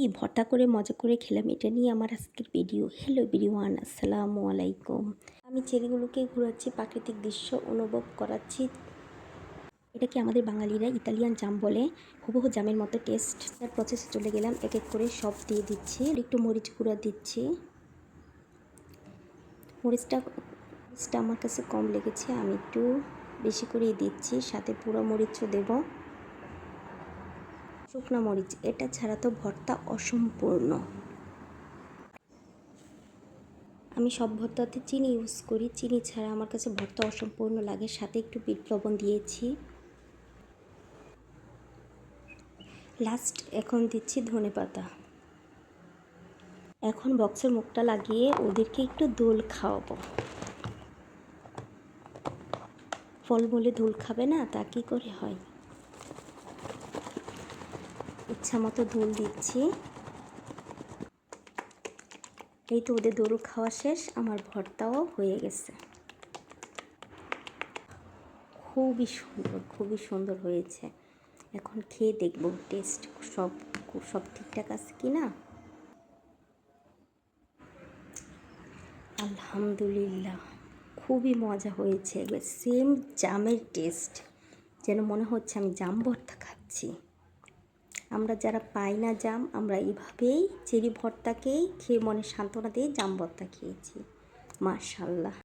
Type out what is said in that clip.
এই ভর্তা করে মজা করে খেলাম, এটা নিয়ে আমার আজকের ভিডিও। হ্যালো এভরিওয়ান, আসসালামু আলাইকুম। আমি চেরিগুলোকে ঘোরাচ্ছি, প্রাকৃতিক দৃশ্য অনুভব করাচ্ছি। এটা কি আমাদের বাঙালিরা ইতালিয়ান জাম বলে, হুবহু জামের মতো টেস্ট। তার প্রসেসে চলে গেলাম, এক এক করে সব দিয়ে দিচ্ছি। একটু মরিচ গুঁড়া দিচ্ছি। মরিচটা আমার কাছে কম লেগেছে, আমি একটু বেশি করেই দিচ্ছি। সাথে পুরো মরিচও দেব, শুকনো মরিচ। এটা ছাড়া তো ভর্তা অসম্পূর্ণ। আমি সব ভর্তাতে চিনি ইউজ করি, চিনি ছাড়া আমার কাছে ভর্তা অসম্পূর্ণ লাগে। সাথে একটু বিট লবণ দিয়েছি। লাস্ট এখন দিচ্ছি ধনেপাতা। এখন বক্সের মুখটা লাগিয়ে ওদেরকে একটু দোল খাওয়াবো। ফলমূলে দোল খাবে না তা কী করে হয়। ইচ্ছা মতো দোল দিচ্ছি। এই তো ওদের দোল খাওয়া শেষ, আমার ভর্তাও হয়ে গেছে। খুবই সুন্দর হয়েছে। এখন খেয়ে দেখব টেস্ট সব ঠিকঠাক আছে কি না। আলহামদুলিল্লাহ, খুবই মজা হয়েছে। সেম জামের টেস্ট, যেন মনে হচ্ছে আমি জাম ভর্তা খাচ্ছি। আমরা যারা পাই না জাম, আমরা এইভাবেই চেরি ভর্তাকেই খেয়ে মনে সান্ত্বনা দিয়ে জাম ভর্তা খেয়েছি। মাশাআল্লাহ।